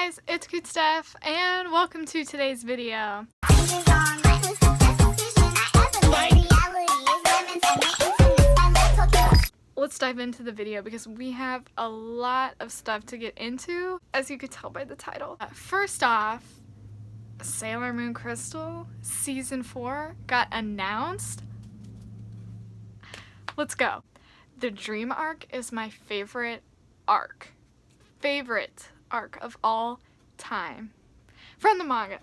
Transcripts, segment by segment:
guys, it's CootSteph, and welcome to today's video. Let's dive into the video because we have a lot of stuff to get into, as you could tell by the title. First off, Sailor Moon Crystal Season 4 got announced. Let's go. The Dream arc is my favorite arc of all time. From the manga.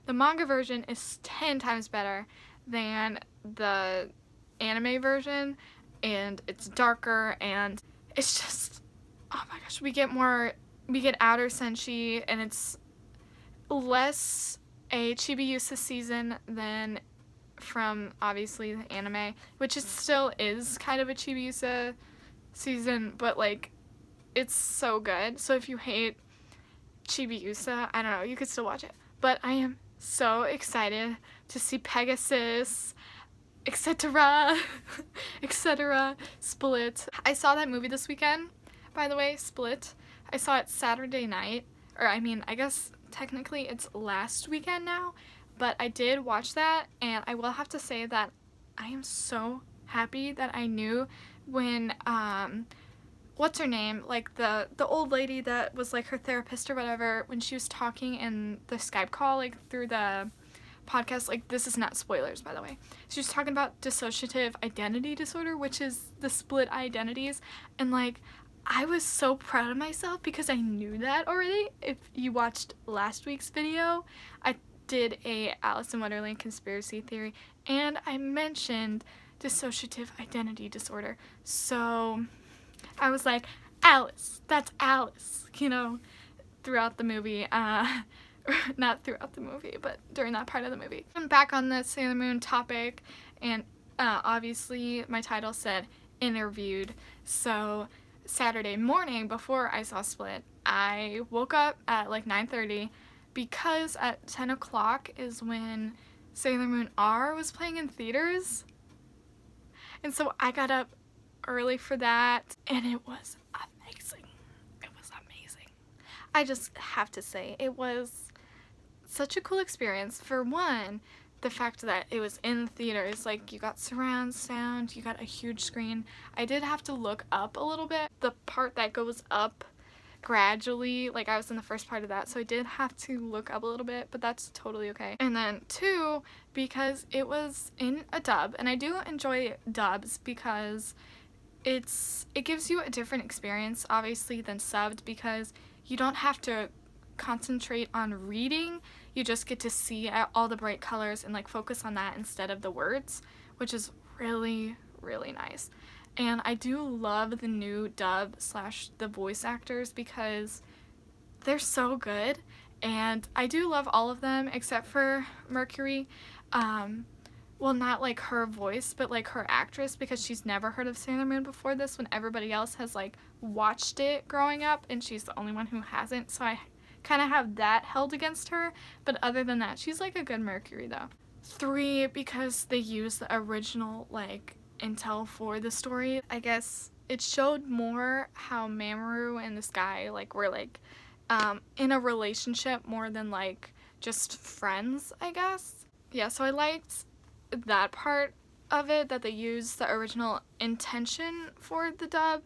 The manga version is 10 times better than the anime version, and it's darker, and it's just, oh my gosh, we get outer senshi, and it's less a Chibi-Yusa season than from obviously the anime, which it still is kind of a Chibi-Yusa season, but like it's so good. So if you hate Chibi-Yusa, I don't know, you could still watch it. But I am so excited to see Pegasus, etc. Split. I saw that movie this weekend, by the way, Split. I saw it Saturday night, or I mean, I guess technically it's last weekend now, but I did watch that, and I will have to say that I am so happy that I knew when, what's her name, like the old lady that was like her therapist or whatever, when she was talking in the Skype call, like through the podcast, like this is not spoilers, by the way. She was talking about dissociative identity disorder, which is the split identities, and like I was so proud of myself because I knew that already. If you watched last week's video, I did a Alice in Wonderland conspiracy theory, and I mentioned dissociative identity disorder. So I was like, Alice, that's Alice, you know, throughout the movie. Not throughout the movie, but during that part of the movie. I'm back on the Sailor Moon topic, and obviously my title said interviewed. So Saturday morning before I saw Split, I woke up at like 9:30 because at 10 o'clock is when Sailor Moon R was playing in theaters. And so I got up early for that, and it was amazing. It was amazing. I just have to say, it was such a cool experience. For one, the fact that it was in theaters, like you got surround sound, you got a huge screen. I did have to look up a little bit. The part that goes up gradually, like I was in the first part of that, so I did have to look up a little bit, but that's totally okay. And then two, because it was in a dub, and I do enjoy dubs because it gives you a different experience, obviously, than subbed, because you don't have to concentrate on reading. You just get to see all the bright colors and like focus on that instead of the words, which is really, really nice. And I do love the new dub / the voice actors because they're so good, and I do love all of them except for Mercury. Well, not like her voice, but like her actress, because she's never heard of Sailor Moon before this, when everybody else has like watched it growing up and she's the only one who hasn't, so I kind of have that held against her. But other than that, she's like a good Mercury though. 3, because they use the original like intel for the story. I guess it showed more how Mamoru and this guy like were like in a relationship more than like just friends, I guess. Yeah, so I liked that part of it, that they used the original intention for the dub,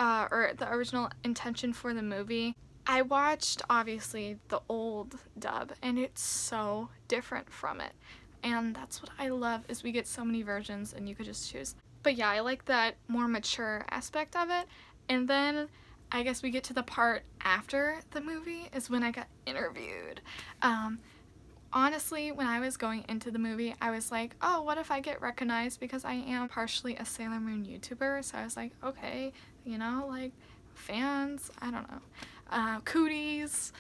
or the original intention for the movie. I watched, obviously, the old dub, and it's so different from it. And that's what I love, is we get so many versions and you could just choose. But yeah, I like that more mature aspect of it. And then I guess we get to the part after the movie is when I got interviewed. Honestly, when I was going into the movie, I was like, oh, what if I get recognized, because I am partially a Sailor Moon YouTuber. So I was like, okay, you know, like fans, I don't know, cooties,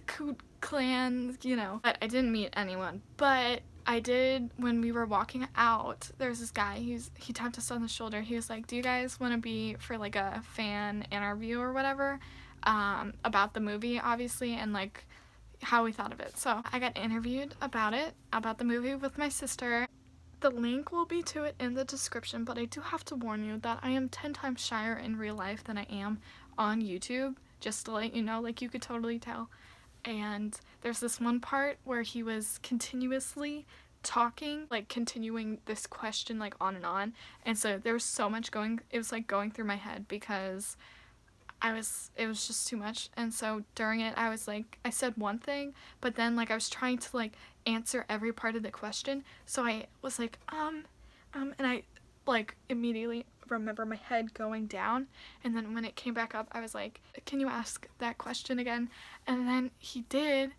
Coot clan, you know. But I didn't meet anyone. But I did, when we were walking out, there's this guy, he tapped us on the shoulder. He was like, do you guys want to be for like a fan interview or whatever, about the movie, obviously, and like how we thought of it. So I got interviewed about the movie with my sister. The link will be to it in the description, but I do have to warn you that I am 10 times shyer in real life than I am on YouTube. just to let you know, like, you could totally tell. And there's this one part where he was continuously talking, like continuing this question like on and on, and so there was so much going, it was like going through my head because it was just too much. And so during it, I was like, I said one thing, but then like I was trying to like answer every part of the question, so I was like and I like immediately remember my head going down, and then when it came back up, I was like, can you ask that question again? And then he did,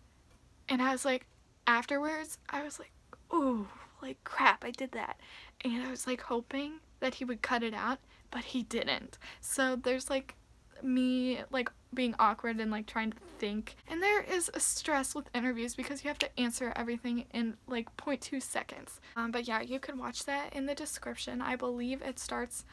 and I was like, afterwards I was like, ooh, like crap, I did that. And I was like hoping that he would cut it out, but he didn't. So there's like me like being awkward and like trying to think, and there is a stress with interviews because you have to answer everything in like 0.2 seconds. But yeah, you could watch that in the description. I believe it starts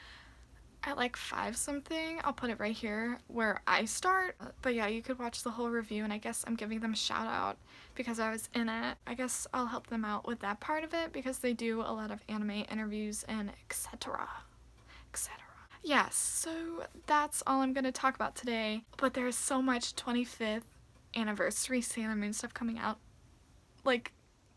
at like 5 something. I'll put it right here where I start. But yeah, you could watch the whole review, and I guess I'm giving them a shout out because I was in it. I guess I'll help them out with that part of it because they do a lot of anime interviews and etc. etc. Yes, so that's all I'm going to talk about today, but there's so much 25th anniversary Sailor Moon stuff coming out. Like,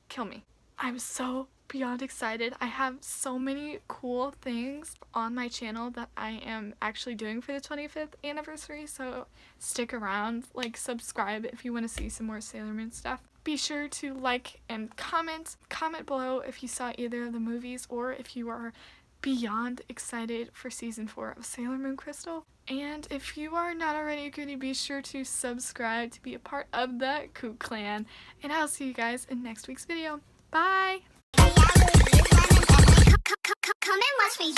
kill me. I'm so beyond excited. I have so many cool things on my channel that I am actually doing for the 25th anniversary, so stick around, like, subscribe if you want to see some more Sailor Moon stuff. Be sure to like and comment below if you saw either of the movies or if you are beyond excited for season 4 of Sailor Moon Crystal. And if you are not already a Cootie, be sure to subscribe to be a part of the Coot Clan. And I'll see you guys in next week's video. Bye! Come and watch me.